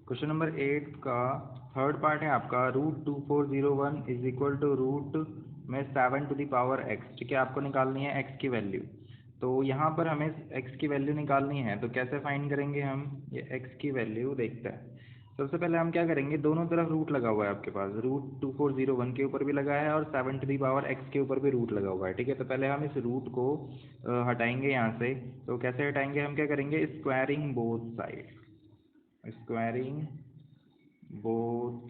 Question number 8 का third part है आपका √2401 इज इक्वल टू रूट में 7 टू द पावर x। ठीक है, आपको निकालनी है x की वैल्यू। तो यहाँ पर हमें x की वैल्यू निकालनी है, तो कैसे फाइंड करेंगे हम ये x की वैल्यू? देखते हैं। सबसे पहले हम क्या करेंगे, दोनों तरफ रूट लगा हुआ है आपके पास, √2401 के ऊपर भी लगा है और 7 टू द पावर x के ऊपर भी रूट लगा हुआ है। ठीक है, तो पहले हम इस रूट को हटाएंगे यहाँ से। तो कैसे हटाएंगे, हम क्या करेंगे, squaring both side, squaring both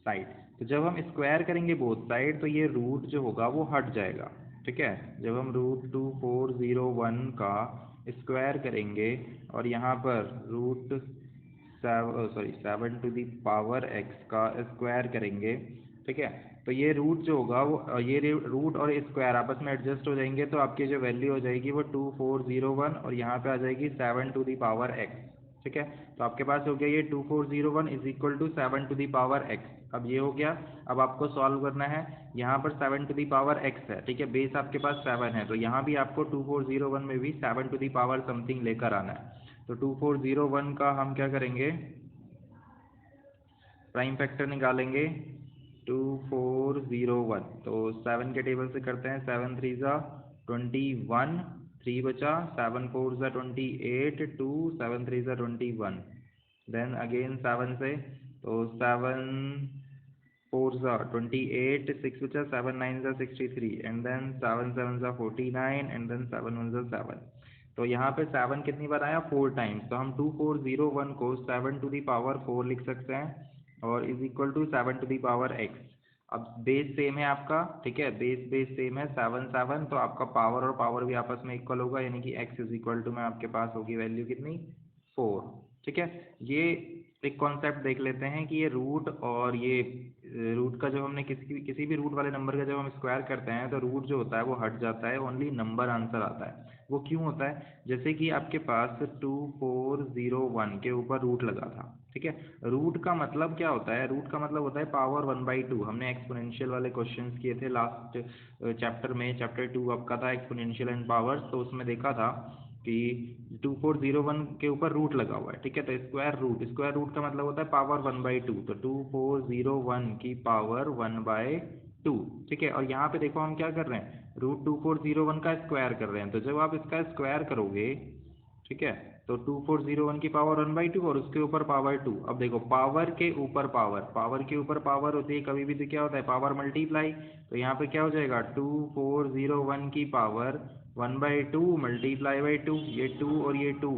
side. तो जब हम स्क्वायर करेंगे बोथ साइड तो ये रूट जो होगा वो हट जाएगा। ठीक है, जब हम √2401 का स्क्वायर करेंगे और यहाँ पर seven to the power x का स्क्वायर करेंगे, ठीक है, तो ये रूट जो होगा वो ये रूट और स्क्वायर आपस में एडजस्ट हो जाएंगे, तो आपकी जो वैल्यू हो जाएगी वो 2401 और यहाँ पे आ जाएगी 7 टू दी पावर x। ठीक है, तो आपके पास हो गया ये 2401 is equal to 7 to the power x। अब ये हो गया। अब आपको सॉल्व करना है, यहाँ पर 7 टू दी पावर x है। ठीक है, बेस आपके पास 7 है, तो यहाँ भी आपको 2401 में भी 7 टू दी पावर समथिंग लेकर आना है। तो 2401 का हम क्या करेंगे, प्राइम फैक्टर निकालेंगे 2401। तो 7 के टेबल से करते हैं, 7 3 ज़ा 21, 3 बचा, 7 4 ज़ा 28, 2 7 3 ज़ा 21, देन अगेन 7 से, तो 7 4 ज़ा 28, 6 बचा, 7 9 ज़ा 63 एंड देन 7 7 ज़ा 49 एंड देन 7 1 ज़ा 7। तो यहाँ पे 7 कितनी बार आया, 4 टाइम्स। तो हम 2401 को 7 टू दी पावर 4 लिख सकते हैं और is equal to 7 to the power x। अब बेस सेम है आपका, ठीक है, बेस सेम है 7 7, तो आपका पावर और पावर भी आपस में इक्वल होगा, यानी कि x इज इक्वल टू में आपके पास होगी वैल्यू कितनी, 4। ठीक है, ये एक कॉन्सेप्ट देख लेते हैं कि ये रूट और ये रूट का जब हमने किसी भी रूट वाले नंबर का जब हम स्क्वायर करते हैं तो रूट जो होता है वो हट जाता है, ओनली नंबर आंसर आता है। वो क्यों होता है, जैसे कि आपके पास 2401 के ऊपर रूट लगा था। ठीक है, रूट का मतलब क्या होता है, रूट का मतलब होता है पावर 1/2। हमने एक्सपोनेंशियल वाले क्वेश्चंस किए थे लास्ट चैप्टर में, चैप्टर 2 आपका था एक्सपोनेंशियल एंड पावर्स, तो उसमें देखा था कि 2401 के ऊपर रूट लगा हुआ है। ठीक है, तो स्क्वायर रूट का मतलब होता है पावर 1/2, तो 2401 की पावर 1/2। ठीक है, और यहाँ पे देखो हम क्या कर रहे हैं, √2401 का स्क्वायर कर रहे हैं, तो जब आप इसका स्क्वायर करोगे, ठीक है, तो 2401 की पावर 1/2 और उसके ऊपर पावर 2। अब देखो पावर के ऊपर पावर होती है कभी भी, तो क्या होता है, पावर मल्टीप्लाई। तो यहाँ पे क्या हो जाएगा, 2401 की पावर 1/2 मल्टीप्लाई बाई 2, ये 2 और ये 2,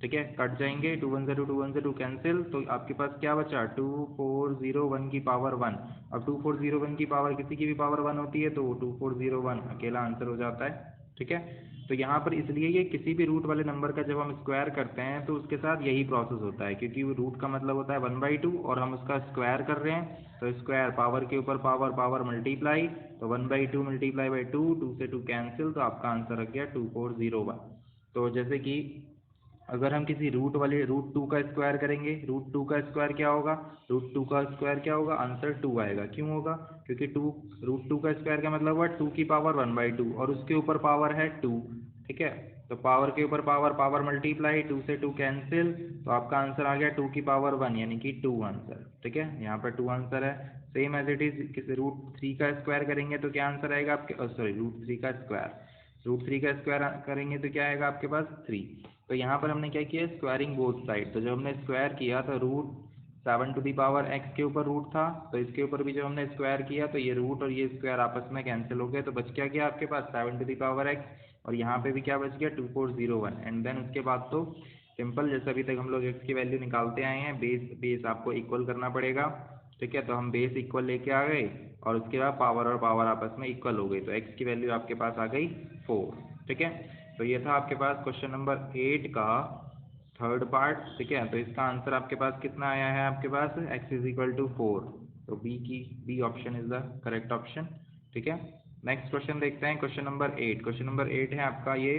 ठीक है, कट जाएंगे, 2 1 2 2 1 2 कैंसिल, तो आपके पास क्या बचा, 2401 की पावर 1। अब 2401 की पावर किसी की भी पावर 1 होती है, तो 2401 अकेला आंसर हो जाता है। ठीक है, तो यहाँ पर इसलिए ये किसी भी रूट वाले नंबर का जब हम स्क्वायर करते हैं तो उसके साथ यही प्रोसेस होता है, क्योंकि रूट का मतलब होता है 1/2 और हम उसका स्क्वायर कर रहे हैं, तो स्क्वायर पावर के ऊपर पावर मल्टीप्लाई, तो 1/2 मल्टीप्लाई बाई 2, 2 से 2 कैंसिल, तो आपका आंसर आ गया 2401। तो जैसे कि अगर हम किसी √2 का स्क्वायर करेंगे, √2 का स्क्वायर क्या होगा, √2 का स्क्वायर क्या होगा, आंसर 2 आएगा। क्यों होगा, क्योंकि √2 का स्क्वायर का मतलब हुआ 2 की पावर 1/2 और उसके ऊपर पावर है 2। ठीक है, तो पावर के ऊपर पावर मल्टीप्लाई, 2 से 2 कैंसिल, तो आपका आंसर आ गया 2 की पावर 1, यानी कि 2 आंसर। ठीक है, यहाँ पर 2 आंसर है। सेम एज इट इज किसी √3 का स्क्वायर करेंगे तो क्या आंसर आएगा आपके, √3 का स्क्वायर करेंगे तो क्या आएगा आपके पास, 3। तो यहाँ पर हमने क्या किया, स्क्वायरिंग बोथ साइड। तो जब हमने स्क्वायर किया तो √7 टू दी पावर x के ऊपर रूट था, तो इसके ऊपर भी जब हमने स्क्वायर किया तो ये रूट और ये स्क्वायर आपस में कैंसिल हो गए, तो बच क्या गया आपके पास 7 टू दी पावर x, और यहाँ पे भी क्या बच गया 2401। एंड देन उसके बाद तो सिंपल, जैसे अभी तक हम लोग x की वैल्यू निकालते आए हैं, बेस आपको इक्वल करना पड़ेगा। ठीक है, तो हम बेस इक्वल लेके आ गए और उसके बाद पावर और पावर आपस में इक्वल हो गई, तो x की वैल्यू आपके पास आ गई 4। ठीक है, तो ये था आपके पास क्वेश्चन नंबर 8 का थर्ड पार्ट। ठीक है, तो इसका आंसर आपके पास कितना आया है, आपके पास x इज इक्वल टू 4, तो B option is the correct option. ठीक है, नेक्स्ट क्वेश्चन देखते हैं, क्वेश्चन नंबर 8। क्वेश्चन नंबर 8 है आपका ये,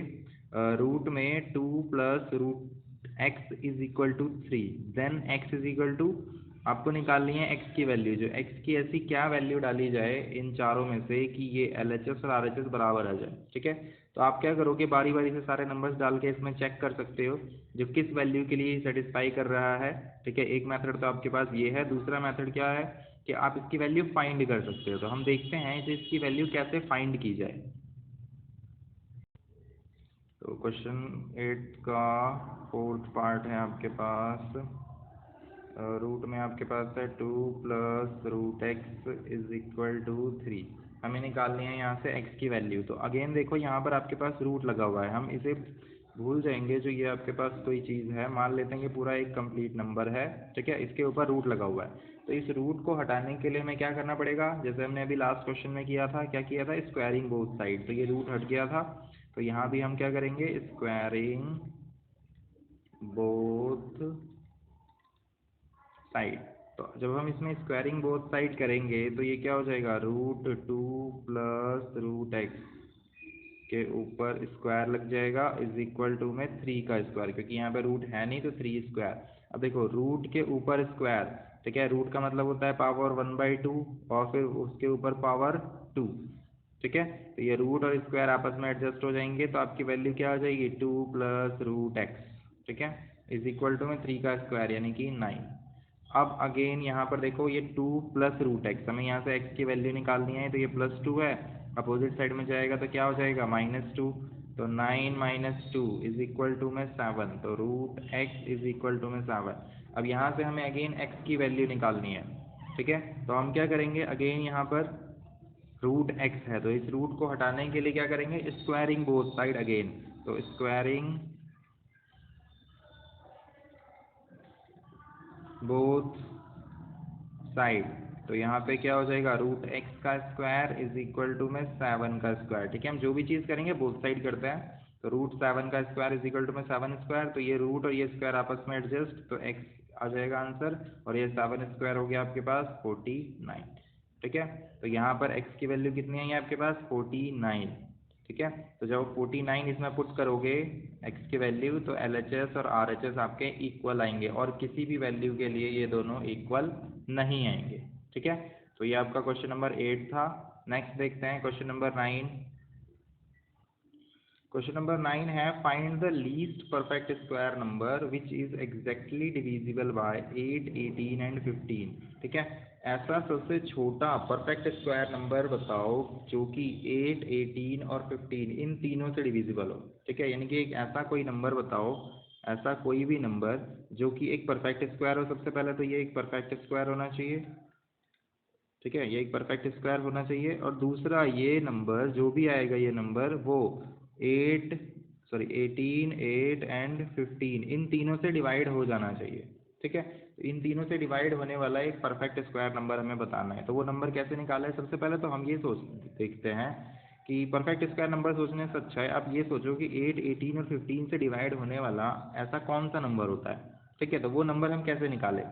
रूट में 2 plus √x is equal to 3, then x is equal to, आपको निकालनी है x की वैल्यू, जो x की ऐसी क्या वैल्यू डाली जाए इन चारों में से कि ये LHS और RHS बराबर आ जाए। ठीक है, तो आप क्या करोगे, बारी बारी से सारे नंबर्स डाल के इसमें चेक कर सकते हो जो किस वैल्यू के लिए सेटिस्फाई कर रहा है। ठीक है, एक मेथड तो आपके पास ये है। दूसरा मेथड क्या है कि आप इसकी वैल्यू फाइंड कर सकते हो। तो हम देखते हैं कि इसकी वैल्यू कैसे फाइंड की जाए। तो क्वेश्चन 8 का 4th पार्ट है आपके पास। रूट में आपके पास है 2 + √x इज इक्वल टू 3। हमें निकालनी है यहाँ से x की वैल्यू। तो अगेन देखो यहाँ पर आपके पास रूट लगा हुआ है, हम इसे भूल जाएंगे। जो ये आपके पास कोई चीज़ है, मान लेते हैं कि पूरा एक कंप्लीट नंबर है, ठीक है, इसके ऊपर रूट लगा हुआ है। तो इस रूट को हटाने के लिए हमें क्या करना पड़ेगा, जैसे हमने अभी लास्ट क्वेश्चन में किया था, क्या किया था, स्क्वायरिंग बोथ साइड। तो ये रूट हट गया था, तो यहाँ भी हम क्या करेंगे, स्क्वायरिंग बोथ साइड। तो जब हम इसमें स्क्वायरिंग बोथ साइड करेंगे तो ये क्या हो जाएगा, √2 + √x के ऊपर स्क्वायर लग जाएगा इज इक्वल टू में 3 का स्क्वायर, क्योंकि यहाँ पे रूट है नहीं तो 3 स्क्वायर। अब देखो रूट के ऊपर स्क्वायर, ठीक है, रूट का मतलब होता है पावर 1/2 और फिर उसके ऊपर पावर 2। ठीक है, तो ये रूट और स्क्वायर आपस में एडजस्ट हो जाएंगे, तो आपकी वैल्यू क्या आ जाएगी, 2 + √x, ठीक है, इज इक्वल टू में 3 का स्क्वायर यानी कि 9। अब अगेन यहाँ पर देखो ये 2 + √x, हमें यहाँ से x की वैल्यू निकालनी है। तो ये +2 है, अपोजिट साइड में जाएगा तो क्या हो जाएगा, -2। तो 9 - 2 इज इक्वल टू में 7। तो √x इज इक्वल टू में 7। अब यहाँ से हमें अगेन x की वैल्यू निकालनी है। ठीक है, तो हम क्या करेंगे, अगेन यहाँ पर √x है, तो इस रूट को हटाने के लिए क्या करेंगे, स्क्वायरिंग बोथ साइड अगेन। तो स्क्वायरिंग बोथ साइड, तो यहाँ पे क्या हो जाएगा, √x का स्क्वायर इज इक्वल टू में 7 का स्क्वायर। ठीक है, हम जो भी चीज़ करेंगे बोथ साइड करते हैं। तो √7 का स्क्वायर इज इक्वल टू में 7 स्क्वायर, तो ये रूट और ये स्क्वायर आपस में एडजस्ट, तो x आ जाएगा आंसर, और ये 7 स्क्वायर हो गया आपके पास 49। ठीक है, तो यहाँ पर x की वैल्यू कितनी है, ये आपके पास 49। ठीक है, तो जब 49 इसमें पुट करोगे x की वैल्यू, तो LHS और RHS आपके इक्वल आएंगे, और किसी भी वैल्यू के लिए ये दोनों इक्वल नहीं आएंगे। ठीक है, तो ये आपका क्वेश्चन नंबर 8 था। नेक्स्ट देखते हैं क्वेश्चन नंबर 9। क्वेश्चन नंबर 9 है, find the least perfect square number which is exactly divisible by 8, 18 and 15। ठीक है, ऐसा सबसे छोटा परफेक्ट स्क्वायर नंबर बताओ जो कि 8, 18 और 15 इन तीनों से डिविजिबल हो। ठीक है, यानी कि एक ऐसा कोई नंबर बताओ, ऐसा कोई भी नंबर जो कि एक परफेक्ट स्क्वायर हो। सबसे पहले तो ये एक परफेक्ट स्क्वायर होना चाहिए। ठीक है, ये एक परफेक्ट स्क्वायर होना चाहिए, और दूसरा ये नंबर जो भी आएगा, ये नंबर वो 18, 8 एंड 15 इन तीनों से डिवाइड हो जाना चाहिए। ठीक है, तो इन तीनों से डिवाइड होने वाला एक परफेक्ट स्क्वायर नंबर हमें बताना है। तो वो नंबर कैसे निकाला है, सबसे पहले तो हम ये सोच देखते हैं कि परफेक्ट स्क्वायर नंबर सोचने से अच्छा है आप ये सोचो कि 8, 18 और 15 से डिवाइड होने वाला ऐसा कौन सा नंबर होता है। ठीक है, तो वो नंबर हम कैसे निकालें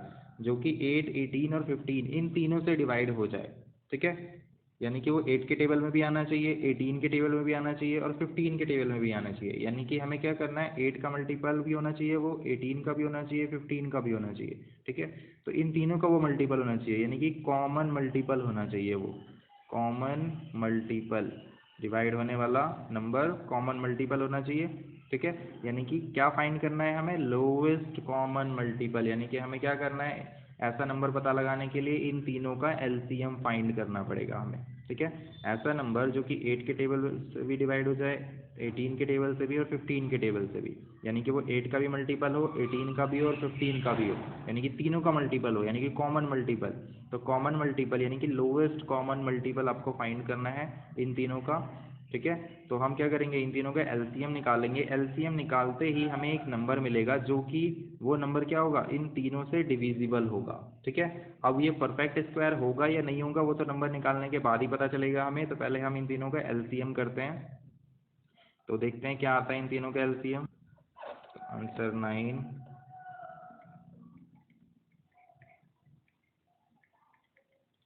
जो कि 8, 18 और 15 इन तीनों से डिवाइड हो जाए। ठीक है, यानी कि वो 8 के टेबल में भी आना चाहिए, 18 के टेबल में भी आना चाहिए, और 15 के टेबल में भी आना चाहिए। यानी कि हमें क्या करना है, 8 का मल्टीपल भी होना चाहिए, वो 18 का भी होना चाहिए, 15 का भी होना चाहिए। ठीक है, तो इन तीनों का वो मल्टीपल होना चाहिए, यानी कि कॉमन मल्टीपल होना चाहिए, वो कॉमन मल्टीपल, डिवाइड होने वाला नंबर कॉमन मल्टीपल होना चाहिए। ठीक है, यानी कि क्या फाइंड करना है हमें, लोवेस्ट कॉमन मल्टीपल, यानी कि हमें क्या करना है, ऐसा नंबर पता लगाने के लिए इन तीनों का एलसीएम फाइंड करना पड़ेगा हमें। ठीक है, ऐसा नंबर जो कि 8 के टेबल से भी डिवाइड हो जाए, 18 के टेबल से भी और 15 के टेबल से भी, यानी कि वो 8 का भी मल्टीपल हो, 18 का भी हो और 15 का भी हो, यानी कि तीनों का मल्टीपल हो, यानी कि कॉमन मल्टीपल। तो कॉमन मल्टीपल यानी कि लोवेस्ट कॉमन मल्टीपल आपको फाइंड करना है इन तीनों का। ठीक है, तो हम क्या करेंगे, इन तीनों का एलसीएम निकालेंगे। एलसीएम निकालते ही हमें एक नंबर मिलेगा जो कि वो नंबर क्या होगा, इन तीनों से डिविजिबल होगा। ठीक है, अब ये परफेक्ट स्क्वायर होगा या नहीं होगा वो तो नंबर निकालने के बाद ही पता चलेगा हमें। तो पहले हम इन तीनों का एलसीएम करते हैं, तो देखते हैं क्या आता है इन तीनों का LCM. Answer 9,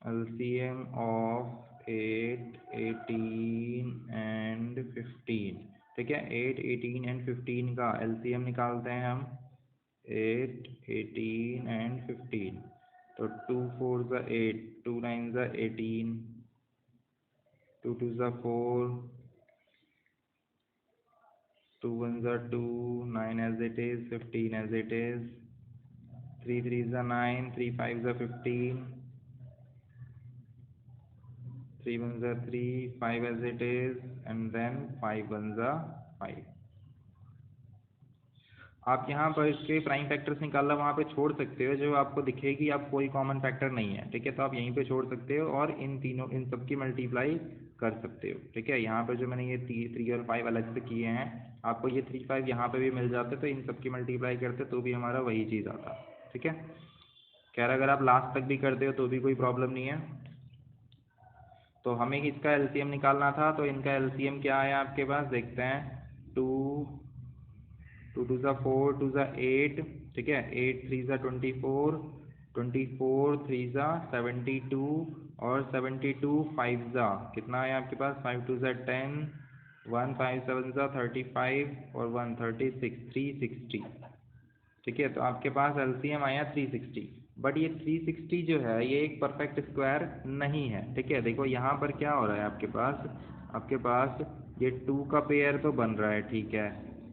LCM of 8, 18 and 15। ठीक है, 8, 18 एंड 15 का एलसीएम निकालते हैं हम, 8, 18 एंड 15। तो 2 4 ज़ा 8, 2 9 ज़ा 18, 2 2 ज़ा 4, 2 1s are 2, 9 as it is, 15 as it is, 3 3s are 9, 3 5s are 15, 3 1s are 3, 5 as it is, and then 5 1s are 5. आप यहाँ पर इसके प्राइम फैक्टर्स निकालना वहाँ पे छोड़ सकते हो, जो आपको दिखेगी आप कोई कॉमन फैक्टर नहीं है, ठीक है, तो आप यहीं पे छोड़ सकते हो और इन सब की मल्टीप्लाई कर सकते हो, ठीक है। यहाँ पे जो मैंने ये 3 और 5 अलग से किए हैं, आपको ये 3 5 यहाँ पे भी मिल जाते, तो इन सब की मल्टीप्लाई करते तो भी हमारा वही चीज़ आता, ठीक है। खैर अगर आप लास्ट तक भी करते हो तो भी कोई प्रॉब्लम नहीं है। तो हमें इसका एलसीएम निकालना था, तो इनका एलसीएम क्या है आपके पास, देखते हैं। 2 2 ज़ा 4, 2 ज़ा 8, ठीक है, 8 3 ज़ा 24, 24 3 ज़ा 72, और 72 5 ज़ा कितना है आपके पास, 5 2 ज़ा 10, 1 5 7 ज़ा 35, और 1 36, 360, ठीक है। तो आपके पास एलसीएम आया 360, बट ये 360 जो है ये एक परफेक्ट स्क्वायर नहीं है, ठीक है। देखो यहाँ पर क्या हो रहा है आपके पास ये 2 का पेयर तो बन रहा है, ठीक है,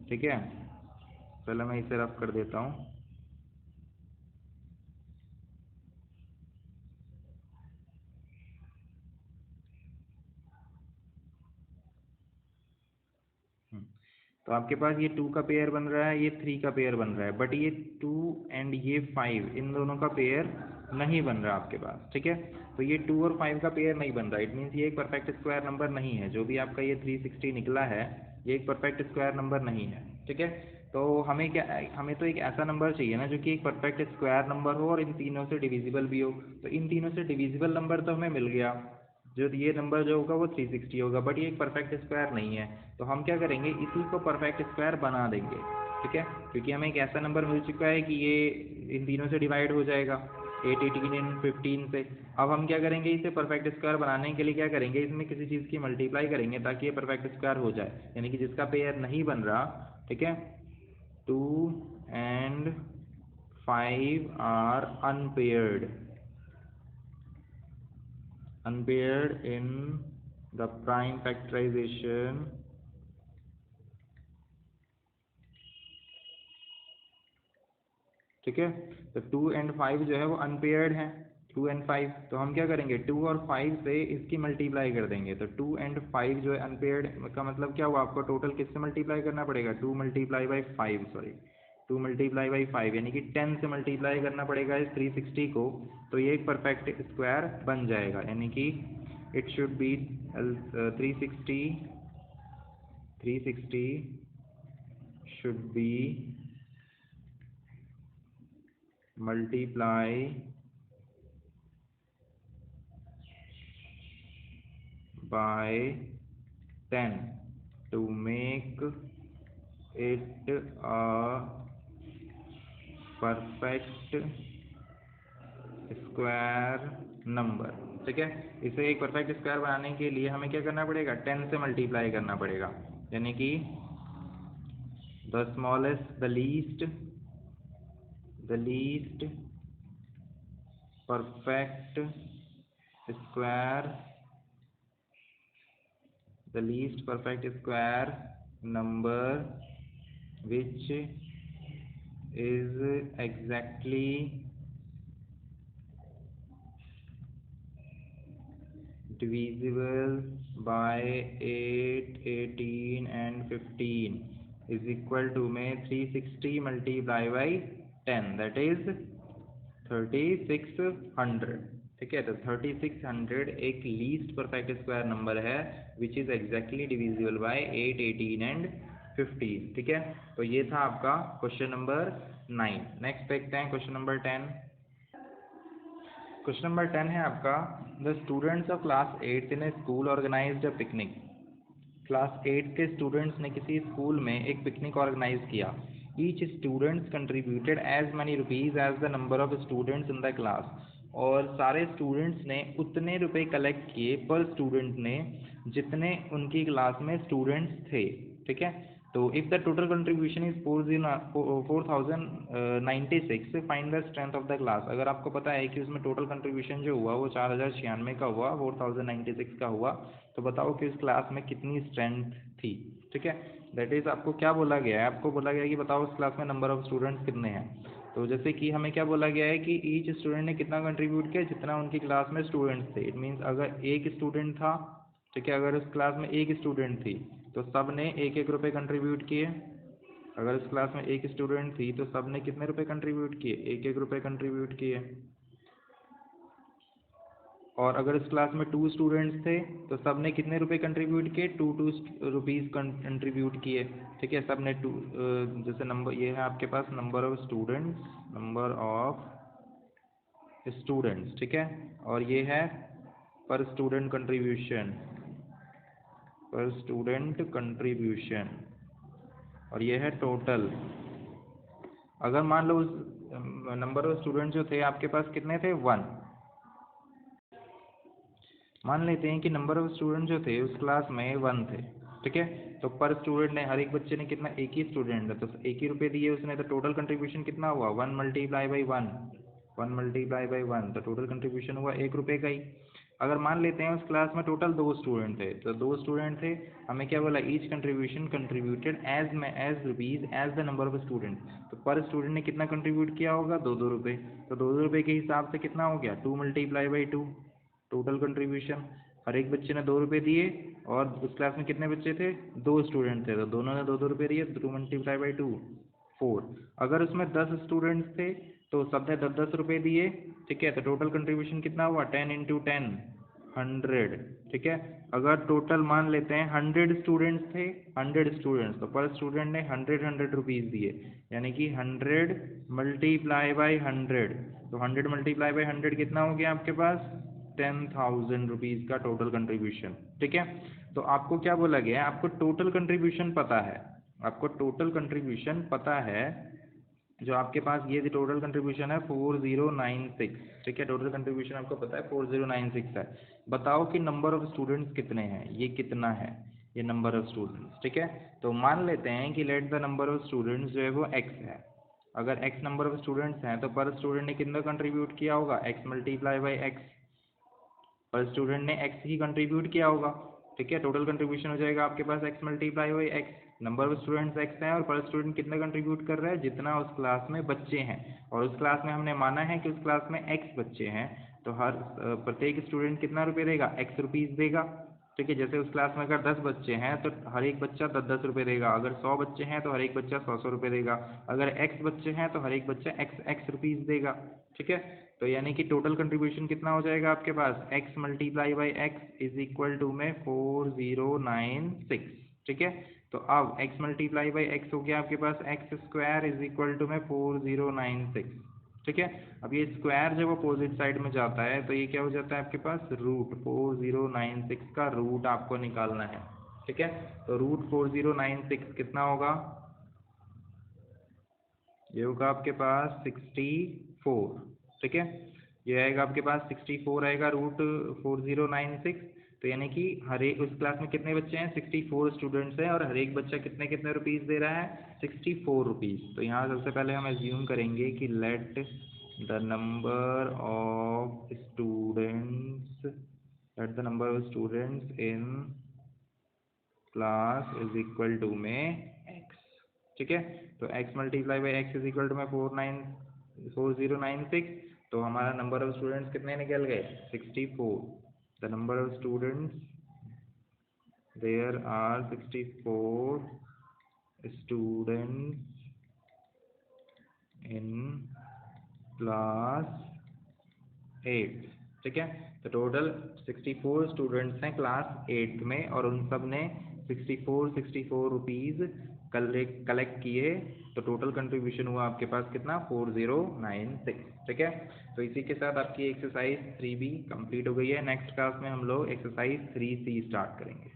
ठीक है। पहले मैं इसे रफ कर देता हूँ। तो आपके पास ये 2 का पेयर बन रहा है, ये 3 का पेयर बन रहा है, बट ये 2 एंड ये 5 इन दोनों का पेयर नहीं बन रहा आपके पास, ठीक है। तो ये 2 और 5 का पेयर नहीं बन रहा, इट मीन्स ये एक परफेक्ट स्क्वायर नंबर नहीं है। जो भी आपका ये 360 निकला है ये एक परफेक्ट स्क्वायर नंबर नहीं है, ठीक है। तो हमें तो एक ऐसा नंबर चाहिए ना जो कि एक परफेक्ट स्क्वायर नंबर हो और इन तीनों से डिविजिबल भी हो। तो इन तीनों से डिविजिबल नंबर तो हमें मिल गया, जो ये नंबर जो होगा वो 360 होगा, बट ये एक परफेक्ट स्क्वायर नहीं है। तो हम क्या करेंगे, इसी को परफेक्ट स्क्वायर बना देंगे, ठीक है, क्योंकि हमें एक ऐसा नंबर मिल चुका है कि ये इन तीनों से डिवाइड हो जाएगा, 8 18 इन 15 से। अब हम क्या करेंगे, इसे परफेक्ट स्क्वायर बनाने के लिए क्या करेंगे, इसमें किसी चीज़ की मल्टीप्लाई करेंगे ताकि ये परफेक्ट स्क्वायर हो जाए, यानी कि जिसका पेयर नहीं बन रहा, ठीक है। 2 and 5 are unpaired in the prime factorization, ठीक है। तो 2 and 5 जो है वो अनपेयर्ड हैं, 2 and 5। तो हम क्या करेंगे, 2 और 5 से इसकी मल्टीप्लाई कर देंगे। तो 2 and 5 जो है अनपेयर्ड का मतलब क्या हुआ, आपको टोटल किससे मल्टीप्लाई करना पड़ेगा, 2 multiply by 5, sorry 2 multiply by 5, यानी कि 10 से मल्टीप्लाई करना पड़ेगा इस 360 को। तो ये एक परफेक्ट स्क्वायर बन जाएगा, यानी कि it should be 360 should be multiply by 10 to make it a perfect square number, ठीक है। इसे एक परफेक्ट स्क्वायर बनाने के लिए हमें क्या करना पड़ेगा, 10 से मल्टीप्लाई करना पड़ेगा, यानी कि the smallest, the least perfect square, the least perfect square number which is exactly divisible by 8 18 and 15 is equal to में 360 multiply by 10, that is 3600, ठीक है। तो 3600 एक लीस्ट परफेक्ट स्क्वायर नंबर है which is exactly divisible by 8 18 and 15, ठीक है। तो ये था आपका क्वेश्चन नंबर 9। नेक्स्ट देखते हैं क्वेश्चन नंबर 10। क्वेश्चन नंबर 10 है आपका, the students of class 8 in a school organised a picnic. Class 8 के स्टूडेंट्स ने किसी स्कूल में एक पिकनिक ऑर्गेनाइज किया। Each students contributed as many rupees as the number of students in the class. और सारे स्टूडेंट्स ने उतने रुपए कलेक्ट किए पर स्टूडेंट ने जितने उनकी क्लास में स्टूडेंट्स थे, ठीक है। तो if the total contribution is 4096, find the strength of the class. अगर आपको पता है कि उसमें टोटल कंट्रीब्यूशन जो हुआ वो 4096 का हुआ, 4096 का हुआ, तो बताओ कि इस क्लास में कितनी स्ट्रेंथ थी, ठीक है। दैट इज़ आपको क्या बोला गया है, आपको बोला गया है कि बताओ उस क्लास में नंबर ऑफ स्टूडेंट्स कितने हैं। तो जैसे कि हमें क्या बोला गया है कि ईच स्टूडेंट ने कितना कंट्रीब्यूट किया, जितना उनकी क्लास में स्टूडेंट्स थे। इट मीन्स अगर एक स्टूडेंट था, ठीक है, अगर उस क्लास में एक स्टूडेंट थी तो सब ने 1-1 रुपये कंट्रीब्यूट किए। अगर उस क्लास में एक स्टूडेंट थी तो सब ने कितने रुपए कंट्रीब्यूट किए, 1-1 रुपये कंट्रीब्यूट किए। और अगर इस क्लास में 2 स्टूडेंट्स थे तो सब ने कितने रुपए कंट्रीब्यूट किए, 2 रुपीज़ कंट्रीब्यूट किए। ठीक है, सब ने जैसे नंबर ये है आपके पास नंबर ऑफ स्टूडेंट्स, ठीक है, और ये है पर स्टूडेंट कंट्रीब्यूशन, और ये है टोटल। अगर मान लो उस नंबर ऑफ स्टूडेंट जो थे आपके पास कितने थे, 1। मान लेते हैं कि नंबर ऑफ स्टूडेंट जो थे उस क्लास में 1 थे, ठीक है। तो पर स्टूडेंट ने, हर एक बच्चे ने कितना, एक ही स्टूडेंट है तो 1 ही रुपये दिए उसने, तो टोटल कंट्रीब्यूशन कितना हुआ, 1 मल्टीप्लाई बाई 1 तो टोटल कंट्रीब्यूशन हुआ 1 रुपये का ही। अगर मान लेते हैं उस क्लास में टोटल 2 स्टूडेंट थे, तो 2 स्टूडेंट थे, हमें क्या बोला, each contribution contributed as rupees as the number of student. तो पर स्टूडेंट ने कितना कंट्रीब्यूट किया होगा, 2-2 रुपये। तो 2-2 रुपये के हिसाब से कितना हो गया, 2 मल्टीप्लाई बाई 2 टोटल कंट्रीब्यूशन। हर एक बच्चे ने 2 रुपये दिए, और उस क्लास में कितने बच्चे थे, 2 स्टूडेंट थे, तो दोनों ने 2-2 रुपये दिए, 2 मल्टीप्लाई बाई 2 4। अगर उसमें 10 स्टूडेंट्स थे तो सब ने 10-10 रुपये दिए, ठीक है, तो टोटल कंट्रीब्यूशन कितना हुआ, 10 इंटू 10 100, ठीक है। अगर टोटल मान लेते हैं 100 स्टूडेंट्स थे, 100 स्टूडेंट्स, तो पर स्टूडेंट ने 100 रुपीज़ दिए, यानी कि 100 मल्टीप्लाई बाई 100, तो 100 मल्टीप्लाई बाई 100 कितना हो गया आपके पास, 10,000 रुपीज़ का टोटल कंट्रीब्यूशन, ठीक है। तो आपको क्या बोला गया है, आपको टोटल कंट्रीब्यूशन पता है, आपको टोटल कंट्रीब्यूशन पता है, जो आपके पास ये टोटल कंट्रीब्यूशन है 4096, ठीक है, टोटल कंट्रीब्यूशन आपको पता है 4096 है। बताओ कि नंबर ऑफ स्टूडेंट्स कितने हैं, ये कितना है, ये नंबर ऑफ स्टूडेंट्स, ठीक है। तो मान लेते हैं कि let the number of students जो है वो x है। अगर x नंबर ऑफ स्टूडेंट्स हैं तो पर स्टूडेंट ने कितना कंट्रीब्यूट किया होगा, x मल्टीप्लाई बाई एक्स, पर स्टूडेंट ने x ही कंट्रीब्यूट किया होगा, ठीक है। टोटल कंट्रीब्यूशन हो जाएगा आपके पास x multiply by x, number of students x हैं और पर स्टूडेंट कितना कंट्रीब्यूट कर रहा है, जितना उस क्लास में बच्चे हैं। और उस क्लास में हमने माना है कि उस क्लास में x बच्चे हैं, तो हर प्रत्येक स्टूडेंट कितना रुपये देगा, x रुपीज़ देगा, ठीक है। जैसे उस क्लास में अगर 10 बच्चे हैं तो हर एक बच्चा 10-10 रुपये देगा, अगर 100 बच्चे हैं तो हर एक बच्चा 100-100 रुपये देगा, अगर x बच्चे हैं तो हर एक बच्चा x रुपीज़ देगा, ठीक है। तो यानी कि टोटल कंट्रीब्यूशन कितना हो जाएगा आपके पास, x multiply by x is equal to में 4096, ठीक है। तो अब x मल्टीप्लाई बाई एक्स हो गया आपके पास X square is equal to में 4096, ठीक है। अब ये स्क्वायर जब अपोजिट साइड में जाता है तो ये क्या हो जाता है आपके पास, रूट 4096 का रूट आपको निकालना है, ठीक है। तो रूट 4096 कितना होगा, ये होगा आपके पास 64, ठीक है। ये आएगा आपके पास 64 आएगा रूट 4096। तो यानी कि हर एक उस क्लास में कितने बच्चे हैं, 64 स्टूडेंट्स हैं, और हर एक बच्चा कितने कितने रुपीज़ दे रहा है, 64 रुपीज़। तो यहाँ सबसे पहले हम एज्यूम करेंगे कि let the number of students in class is equal to में x, ठीक है। तो x multiply by x is equal to में 4096, तो हमारा नंबर ऑफ स्टूडेंट्स कितने निकल गए, 64। The number of students, there are 64 students in class 8, ठीक है। तो टोटल 64 स्टूडेंट्स हैं क्लास 8 में, और उन सब ने 64 रुपीज़ कलेक्ट किए, तो टोटल कंट्रीब्यूशन हुआ आपके पास कितना, 4096, ठीक है। तो इसी के साथ आपकी एक्सरसाइज 3B कंप्लीट हो गई है। नेक्स्ट क्लास में हम लोग एक्सरसाइज 3C स्टार्ट करेंगे।